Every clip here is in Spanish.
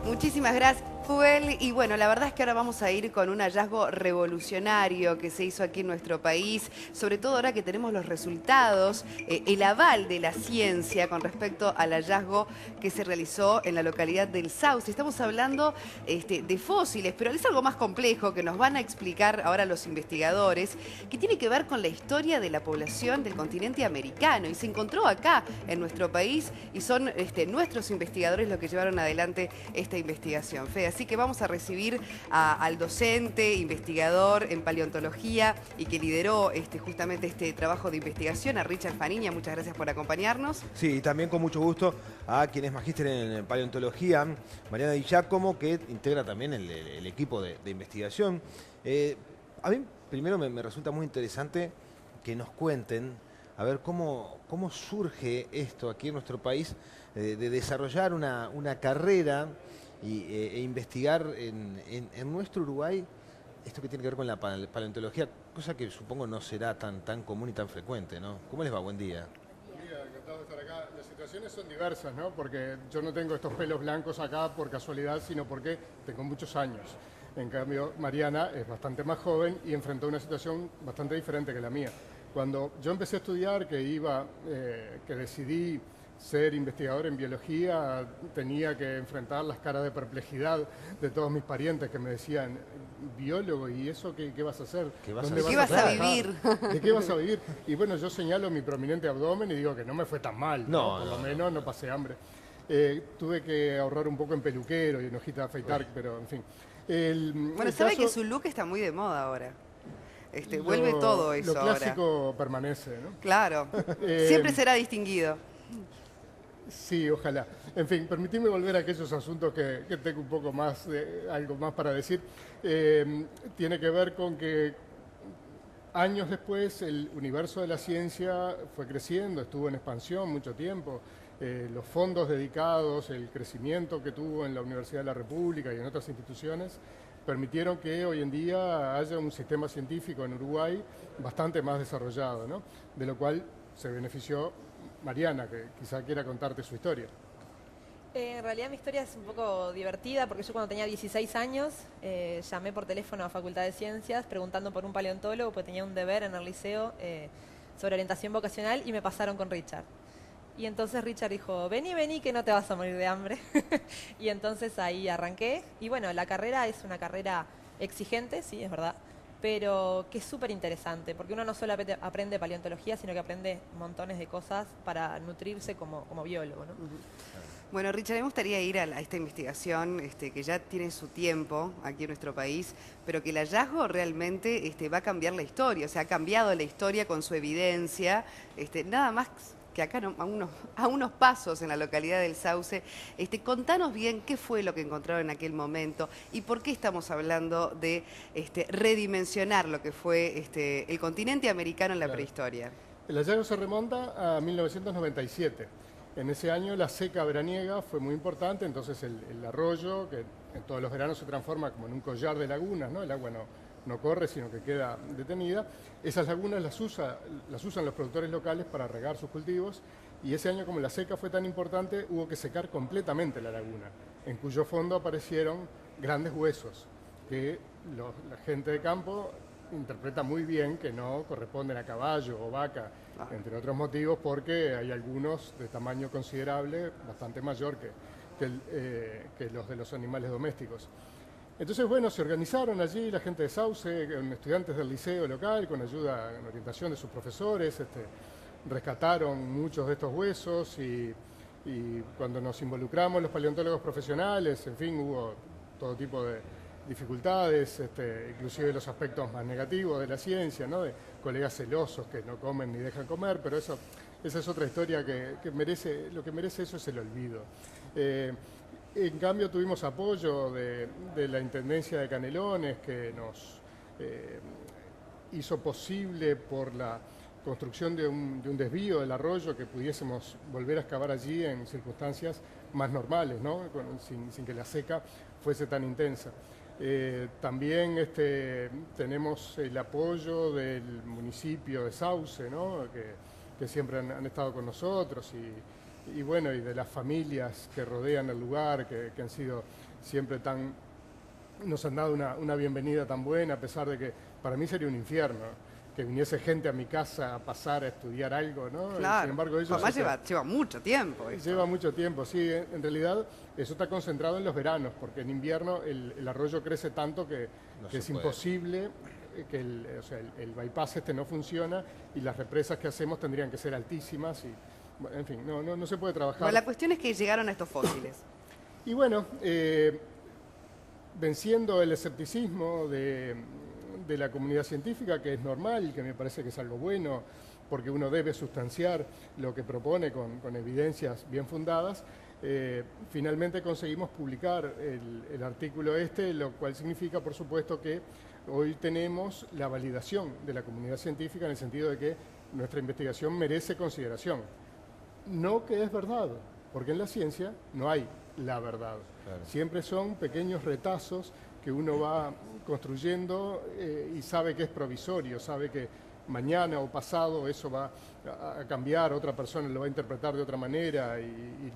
Muchísimas gracias, Joel. Y bueno, la verdad es que ahora vamos a ir con un hallazgo revolucionario que se hizo aquí en nuestro país, sobre todo ahora que tenemos los resultados, el aval de la ciencia con respecto al hallazgo que se realizó en la localidad del Sauce. Estamos hablando de fósiles, pero es algo más complejo que nos van a explicar ahora los investigadores, que tiene que ver con la historia de la población del continente americano. Y se encontró acá, en nuestro país, y son nuestros investigadores los que llevaron adelante esta investigación. Fede, así que vamos a recibir al docente, investigador en paleontología y que lideró justamente este trabajo de investigación, a Richard Faniña. Muchas gracias por acompañarnos. Sí, y también con mucho gusto a quien es magíster en paleontología, Mariana Di Giacomo, que integra también el equipo de investigación. A mí primero me resulta muy interesante que nos cuenten a ver cómo surge esto aquí en nuestro país, de desarrollar una carrera e investigar en nuestro Uruguay esto que tiene que ver con la paleontología, cosa que supongo no será tan común y tan frecuente, ¿no? ¿Cómo les va? Buen día. Buen día, encantado de estar acá. Las situaciones son diversas, ¿no? Porque yo no tengo estos pelos blancos acá por casualidad, sino porque tengo muchos años. En cambio, Mariana es bastante más joven y enfrentó una situación bastante diferente que la mía. Cuando yo empecé a estudiar, que decidí ser investigador en biología, tenía que enfrentar las caras de perplejidad de todos mis parientes que me decían, biólogo, ¿y eso qué vas a hacer? ¿Qué vas a ¿De qué vas a vivir? ¿De qué vas a vivir? Y bueno, yo señalo mi prominente abdomen y digo que no me fue tan mal, ¿no? Por lo menos no pasé hambre. Tuve que ahorrar un poco en peluquero y en hojita de afeitar, pero en fin. Bueno, sabe que su look está muy de moda ahora. Vuelve todo eso ahora. Lo clásico permanece, ¿no? Claro, siempre será distinguido. Sí, ojalá. En fin, permitidme volver a aquellos asuntos que tengo un poco más, algo más para decir. Tiene que ver con que años después el universo de la ciencia fue creciendo, estuvo en expansión mucho tiempo. Los fondos dedicados, el crecimiento que tuvo en la Universidad de la República y en otras instituciones, permitieron que hoy en día haya un sistema científico en Uruguay bastante más desarrollado, ¿no? De lo cual se benefició Mariana, que quizá quiera contarte su historia. En realidad mi historia es un poco divertida porque yo cuando tenía 16 años llamé por teléfono a Facultad de Ciencias preguntando por un paleontólogo porque tenía un deber en el liceo sobre orientación vocacional y me pasaron con Richard. Y entonces Richard dijo, vení que no te vas a morir de hambre. Y entonces ahí arranqué. Y bueno, la carrera es una carrera exigente, sí, es verdad, pero que es súper interesante, porque uno no solo aprende paleontología, sino que aprende montones de cosas para nutrirse como biólogo, ¿no? Bueno, Richard, me gustaría ir a esta investigación que ya tiene su tiempo aquí en nuestro país, pero que el hallazgo realmente va a cambiar la historia, o sea, ha cambiado la historia con su evidencia, nada más que acá a unos pasos en la localidad del Sauce. Contanos bien qué fue lo que encontraron en aquel momento y por qué estamos hablando de redimensionar lo que fue el continente americano en la prehistoria. El hallazgo se remonta a 1997. En ese año la seca veraniega fue muy importante, entonces el arroyo, que en todos los veranos se transforma como en un collar de lagunas, ¿no? El agua no corre, sino que queda detenida. Esas lagunas las usan los productores locales para regar sus cultivos, y ese año, como la seca fue tan importante, hubo que secar completamente la laguna, en cuyo fondo aparecieron grandes huesos que la gente de campo interpreta muy bien que no corresponden a caballo o vaca, entre otros motivos, porque hay algunos de tamaño considerable, bastante mayor que los de los animales domésticos. Entonces, bueno, se organizaron allí la gente de Sauce, estudiantes del liceo local, con ayuda, en orientación de sus profesores, rescataron muchos de estos huesos y cuando nos involucramos los paleontólogos profesionales, en fin, hubo todo tipo de dificultades, inclusive los aspectos más negativos de la ciencia, ¿no? De colegas celosos que no comen ni dejan comer, pero esa es otra historia que merece, lo que merece eso es el olvido. En cambio tuvimos apoyo de la Intendencia de Canelones, que nos hizo posible por la construcción de un desvío del arroyo que pudiésemos volver a excavar allí en circunstancias más normales, ¿no? sin que la seca fuese tan intensa. También tenemos el apoyo del municipio de Sauce, ¿no? que siempre han estado con nosotros y bueno, y de las familias que rodean el lugar, que han sido siempre nos han dado una bienvenida tan buena, a pesar de que para mí sería un infierno que viniese gente a mi casa a pasar a estudiar algo, ¿no? Claro. Sin embargo, ellos... Además lleva mucho tiempo. Lleva mucho tiempo, sí. En realidad eso está concentrado en los veranos, porque en invierno el arroyo crece tanto que es imposible, que el bypass no funciona y las represas que hacemos tendrían que ser altísimas y, en fin, no se puede trabajar. Bueno, la cuestión es que llegaron a estos fósiles. Y bueno, venciendo el escepticismo de la comunidad científica, que es normal y que me parece que es algo bueno, porque uno debe sustanciar lo que propone con evidencias bien fundadas, finalmente conseguimos publicar el artículo lo cual significa, por supuesto, que hoy tenemos la validación de la comunidad científica en el sentido de que nuestra investigación merece consideración. No que es verdad, porque en la ciencia no hay la verdad. Claro. Siempre son pequeños retazos que uno va construyendo y sabe que es provisorio, sabe que mañana o pasado eso va a cambiar, otra persona lo va a interpretar de otra manera y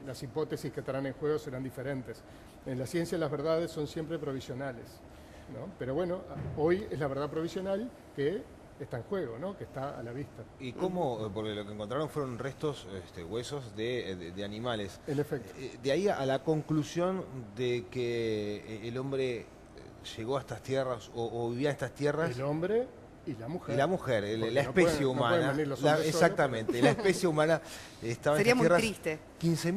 las hipótesis que estarán en juego serán diferentes. En la ciencia las verdades son siempre provisionales, ¿no? Pero bueno, hoy es la verdad provisional que está en juego, ¿no? Que está a la vista. ¿Y cómo? Porque lo que encontraron fueron restos, huesos de animales. En efecto. De ahí a la conclusión de que el hombre llegó a estas tierras o vivía en estas tierras. El hombre y la mujer. Y la mujer, la especie humana. Exactamente, la especie humana estaba Sería en estas muy tierras triste.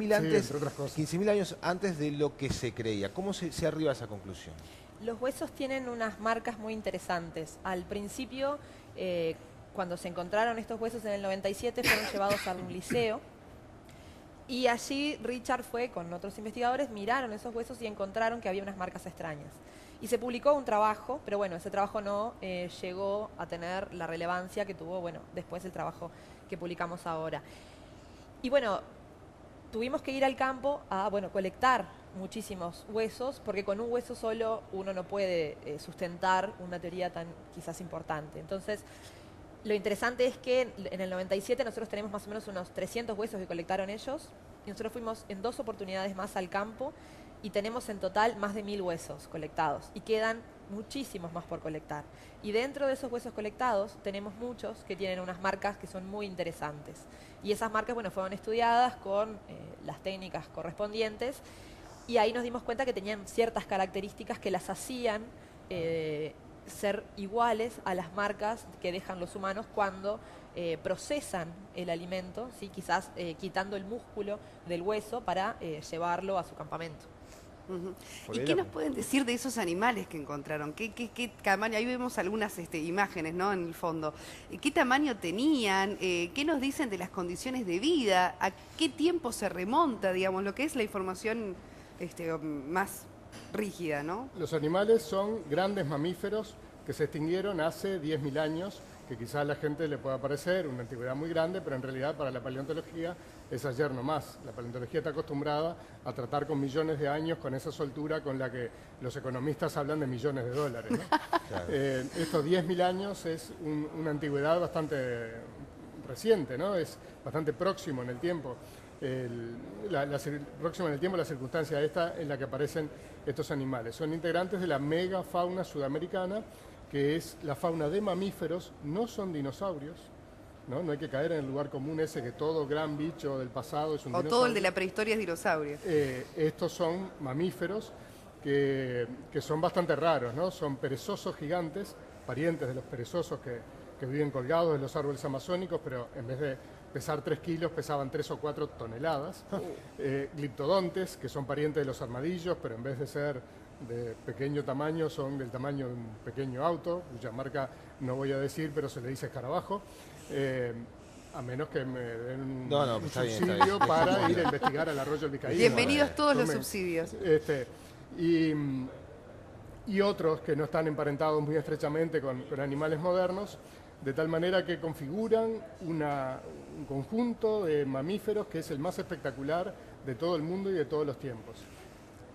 15.000 años antes de lo que se creía. ¿Cómo se arriba a esa conclusión? Los huesos tienen unas marcas muy interesantes. Al principio, cuando se encontraron estos huesos en el 97, fueron llevados a un liceo. Y allí Richard fue con otros investigadores, miraron esos huesos y encontraron que había unas marcas extrañas. Y se publicó un trabajo, pero bueno, ese trabajo no llegó a tener la relevancia que tuvo, bueno, después el trabajo que publicamos ahora. Y bueno, tuvimos que ir al campo a, bueno, colectar muchísimos huesos, porque con un hueso solo uno no puede sustentar una teoría tan quizás importante. Entonces, lo interesante es que en el 97 nosotros tenemos más o menos unos 300 huesos que colectaron ellos, y nosotros fuimos en 2 oportunidades más al campo, y tenemos en total más de 1000 huesos colectados, y quedan muchísimos más por colectar. Y dentro de esos huesos colectados tenemos muchos que tienen unas marcas que son muy interesantes. Y esas marcas, bueno, fueron estudiadas con las técnicas correspondientes, y ahí nos dimos cuenta que tenían ciertas características que las hacían ser iguales a las marcas que dejan los humanos cuando procesan el alimento, ¿sí? Quizás quitando el músculo del hueso para llevarlo a su campamento. ¿Y qué nos pueden decir de esos animales que encontraron? ¿Qué tamaño? Ahí vemos algunas imágenes, ¿no? En el fondo. ¿Qué tamaño tenían? ¿Qué nos dicen de las condiciones de vida? ¿A qué tiempo se remonta, digamos, lo que es la información más rígida, ¿no? Los animales son grandes mamíferos que se extinguieron hace 10.000 años, que quizás a la gente le pueda parecer una antigüedad muy grande, pero en realidad para la paleontología es ayer nomás. La paleontología está acostumbrada a tratar con millones de años, con esa soltura con la que los economistas hablan de millones de dólares, ¿no? Claro. Estos 10.000 años es una antigüedad reciente, ¿no? Es bastante próximo en el tiempo. Próximo en el tiempo la circunstancia esta en la que aparecen estos animales. Son integrantes de la megafauna sudamericana, que es la fauna de mamíferos, no son dinosaurios, ¿no? No hay que caer en el lugar común ese que todo gran bicho del pasado es un dinosaurio. O todo el de la prehistoria es dinosaurio. Estos son mamíferos que son bastante raros, ¿no? Son perezosos gigantes, parientes de los perezosos que viven colgados en los árboles amazónicos, pero en vez de pesar 3 kilos, pesaban 3 o 4 toneladas. Gliptodontes, que son parientes de los armadillos, pero en vez de ser de pequeño tamaño, son del tamaño de un pequeño auto, cuya marca no voy a decir, pero se le dice escarabajo. A menos que me den un subsidio para ir a investigar al arroyo del Vizcaíno. Bienvenidos todos los subsidios. Y otros que no están emparentados muy estrechamente con animales modernos, de tal manera que configuran un conjunto de mamíferos que es el más espectacular de todo el mundo y de todos los tiempos.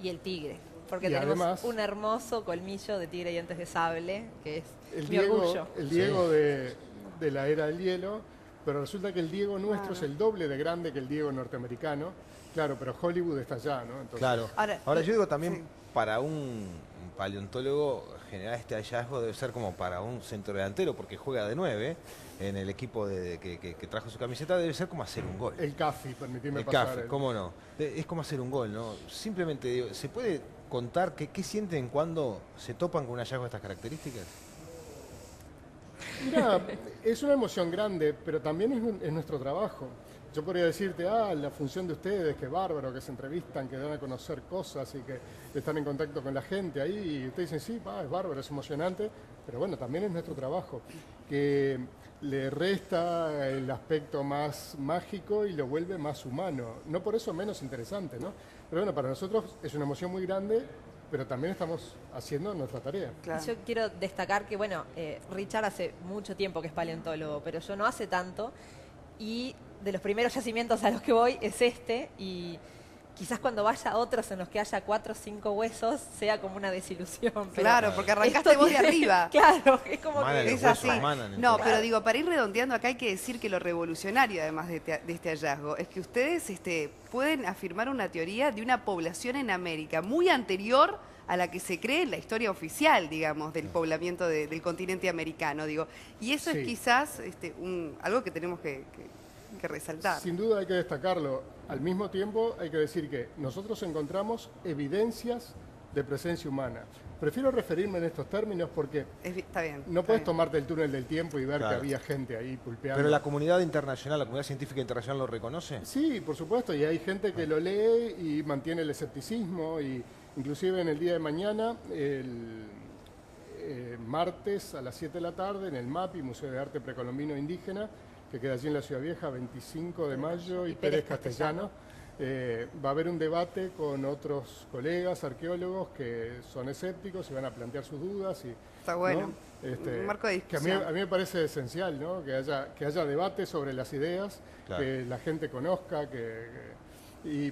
Y el tigre, porque tenemos además un hermoso colmillo de tigre y dientes de sable, que es mi orgullo. El Diego de la era del hielo pero resulta que el Diego nuestro es el doble de grande que el Diego norteamericano. Claro, pero Hollywood está allá, ¿no? Entonces, Claro. Ahora yo digo también, sí. para un paleontólogo, generar este hallazgo debe ser como para un centrodelantero, porque juega de 9 en el equipo que trajo su camiseta, debe ser como hacer un gol. el CAFI, permitime El pasar. CAF, ¿cómo no? Es como hacer un gol, ¿no? Simplemente, digo, ¿se puede contar qué sienten cuando se topan con un hallazgo de estas características? Mira, es una emoción grande, pero también es nuestro trabajo. Yo podría decirte, la función de ustedes, que bárbaro, que se entrevistan, que dan a conocer cosas y que están en contacto con la gente ahí. Y ustedes dicen, sí, es bárbaro, es emocionante, pero bueno, también es nuestro trabajo, que le resta el aspecto más mágico y lo vuelve más humano. No por eso menos interesante, ¿no? Pero bueno, para nosotros es una emoción muy grande, pero también estamos haciendo nuestra tarea. Claro. Yo quiero destacar que, bueno, Richard hace mucho tiempo que es paleontólogo, pero yo no hace tanto. Y de los primeros yacimientos a los que voy es este. Y quizás cuando vaya a otros en los que haya 4 o 5 huesos, sea como una desilusión. Pero Claro, porque arrancaste esto vos de tiene- arriba. Claro, es como Manan que... los Es así. huesos, manan en No, todo. pero digo, para ir redondeando acá hay que decir que lo revolucionario, además de este hallazgo, es que ustedes pueden afirmar una teoría de una población en América muy anterior a la que se cree en la historia oficial, digamos, del poblamiento del continente americano, digo. Y eso Sí. es quizás algo que tenemos que resaltar. Sin duda hay que destacarlo. Al mismo tiempo hay que decir que nosotros encontramos evidencias de presencia humana. Prefiero referirme en estos términos porque Está bien. no está puedes bien. tomarte el túnel del tiempo y ver Claro. que había gente ahí pulpeando. Pero la comunidad internacional, la comunidad científica internacional lo reconoce. Sí, por supuesto, y hay gente que lo lee y mantiene el escepticismo, y inclusive en el día de mañana, el martes a las 7 de la tarde, en el MAPI, Museo de Arte Precolombino Indígena, que queda allí en la Ciudad Vieja, 25 de mayo, y Pérez Castellano, va a haber un debate con otros colegas, arqueólogos, que son escépticos y van a plantear sus dudas. Y, Está bueno. ¿no? Un marco de que a discusión. mí me parece esencial, ¿no? que haya debate sobre las ideas, Claro. que la gente conozca, y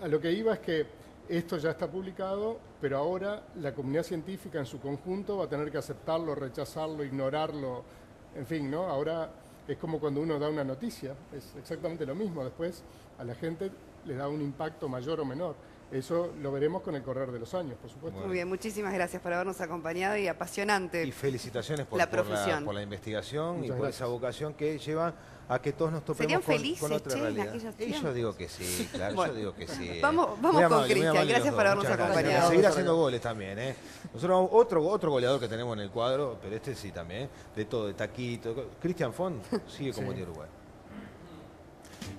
a lo que iba es que esto ya está publicado, pero ahora la comunidad científica en su conjunto va a tener que aceptarlo, rechazarlo, ignorarlo, en fin, ¿no? Ahora es como cuando uno da una noticia, es exactamente lo mismo. Después a la gente le da un impacto mayor o menor. Eso lo veremos con el correr de los años, por supuesto. Muy bien, muchísimas gracias por habernos acompañado y apasionante. Y felicitaciones por La profesión. por la investigación Muchas y por gracias. esa vocación que lleva a que todos nos ¿Serían topemos felices, con otra che, en realidad. aquellos Y yo tiempos? digo que sí, claro, Bueno, yo digo que sí. vamos Muy con amable, muy Cristian, amable gracias los por dos, habernos muchas gracias. acompañado. Seguir haciendo goles también, ¿eh? Nosotros otro goleador que tenemos en el cuadro, pero este sí también, de todo, de taquito. Cristian Font sigue como Sí. de Uruguay.